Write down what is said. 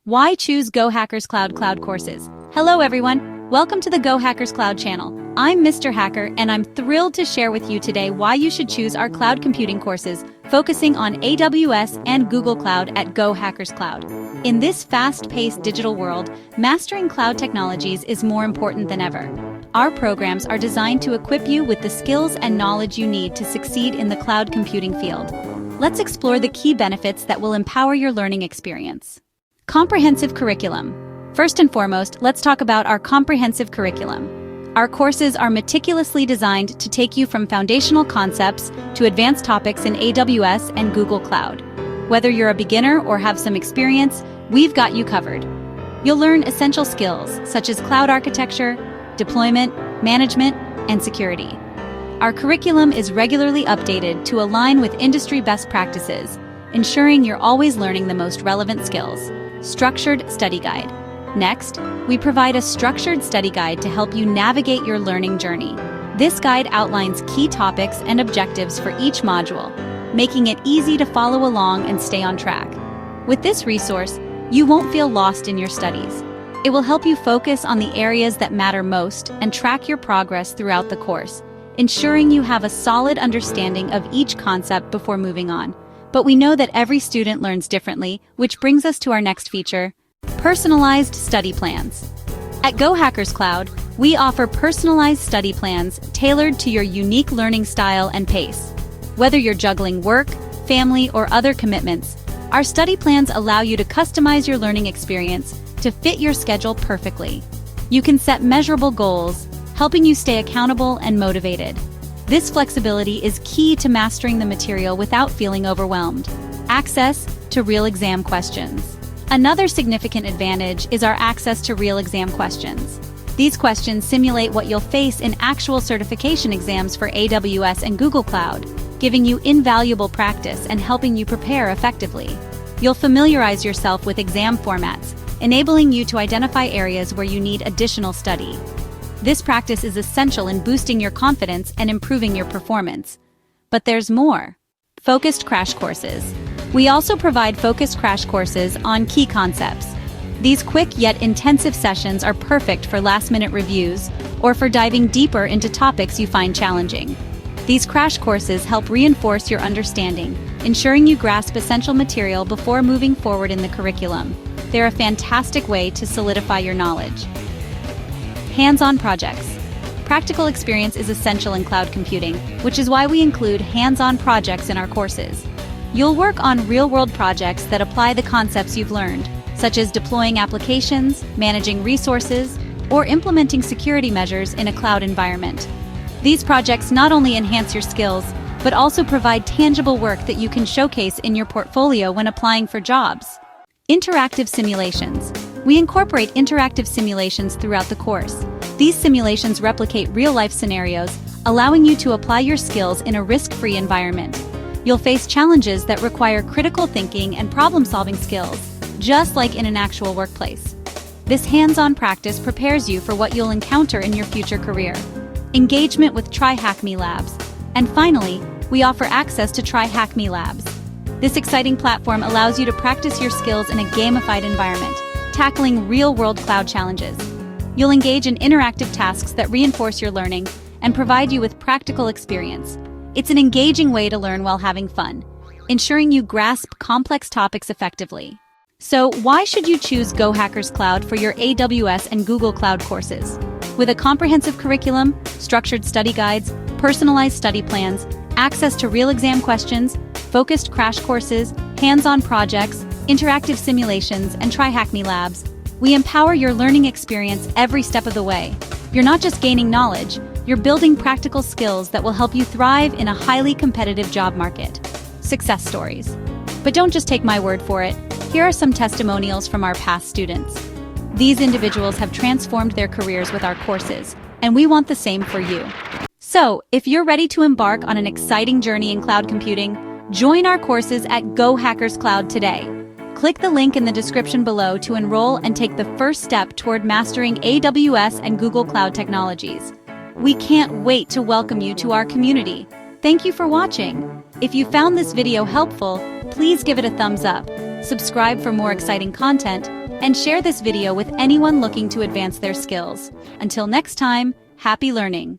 Why choose GoHackersCloud Cloud courses? Hello everyone, welcome to the GoHackersCloud channel. I'm Mr. Hacker and I'm thrilled to share with you today why you should choose our cloud computing courses, focusing on AWS and Google Cloud at GoHackersCloud. In this fast-paced digital world, mastering cloud technologies is more important than ever. Our programs are designed to equip you with the skills and knowledge you need to succeed in the cloud computing field. Let's explore the key benefits that will empower your learning experience. Comprehensive curriculum. First and foremost, let's talk about our comprehensive curriculum. Our courses are meticulously designed to take you from foundational concepts to advanced topics in AWS and Google Cloud. Whether you're a beginner or have some experience, we've got you covered. You'll learn essential skills such as cloud architecture, deployment, management, and security. Our curriculum is regularly updated to align with industry best practices, ensuring you're always learning the most relevant skills. Structured study guide. Next, we provide a structured study guide to help you navigate your learning journey. This guide outlines key topics and objectives for each module, making it easy to follow along and stay on track. With this resource, you won't feel lost in your studies. It will help you focus on the areas that matter most and track your progress throughout the course, ensuring you have a solid understanding of each concept before moving on. But we know that every student learns differently, which brings us to our next feature, personalized study plans. At GoHackersCloud, we offer personalized study plans tailored to your unique learning style and pace. Whether you're juggling work, family, or other commitments, our study plans allow you to customize your learning experience to fit your schedule perfectly. You can set measurable goals, helping you stay accountable and motivated. This flexibility is key to mastering the material without feeling overwhelmed. Access to real exam questions. Another significant advantage is our access to real exam questions. These questions simulate what you'll face in actual certification exams for AWS and Google Cloud, giving you invaluable practice and helping you prepare effectively. You'll familiarize yourself with exam formats, enabling you to identify areas where you need additional study. This practice is essential in boosting your confidence and improving your performance. But there's more. Focused crash courses. We also provide focused crash courses on key concepts. These quick yet intensive sessions are perfect for last-minute reviews or for diving deeper into topics you find challenging. These crash courses help reinforce your understanding, ensuring you grasp essential material before moving forward in the curriculum. They're a fantastic way to solidify your knowledge. Hands-on projects. Practical experience is essential in cloud computing, which is why we include hands-on projects in our courses. You'll work on real-world projects that apply the concepts you've learned, such as deploying applications, managing resources, or implementing security measures in a cloud environment. These projects not only enhance your skills, but also provide tangible work that you can showcase in your portfolio when applying for jobs. Interactive simulations. We incorporate interactive simulations throughout the course. These simulations replicate real-life scenarios, allowing you to apply your skills in a risk-free environment. You'll face challenges that require critical thinking and problem-solving skills, just like in an actual workplace. This hands-on practice prepares you for what you'll encounter in your future career. Engagement with Try-Hack-Me Labs. And finally, we offer access to Try-Hack-Me Labs. This exciting platform allows you to practice your skills in a gamified environment, tackling real-world cloud challenges. You'll engage in interactive tasks that reinforce your learning and provide you with practical experience. It's an engaging way to learn while having fun, ensuring you grasp complex topics effectively. So, why should you choose GoHackersCloud for your AWS and Google Cloud courses? With a comprehensive curriculum, structured study guides, personalized study plans, access to real exam questions, focused crash courses, hands-on projects, interactive simulations, and Try-Hack-Me Labs, we empower your learning experience every step of the way. You're not just gaining knowledge, you're building practical skills that will help you thrive in a highly competitive job market. Success stories. But don't just take my word for it. Here are some testimonials from our past students. These individuals have transformed their careers with our courses, and we want the same for you. So, if you're ready to embark on an exciting journey in cloud computing, join our courses at GoHackersCloud today. Click the link in the description below to enroll and take the first step toward mastering AWS and Google Cloud technologies. We can't wait to welcome you to our community. Thank you for watching. If you found this video helpful, please give it a thumbs up, subscribe for more exciting content, and share this video with anyone looking to advance their skills. Until next time, happy learning!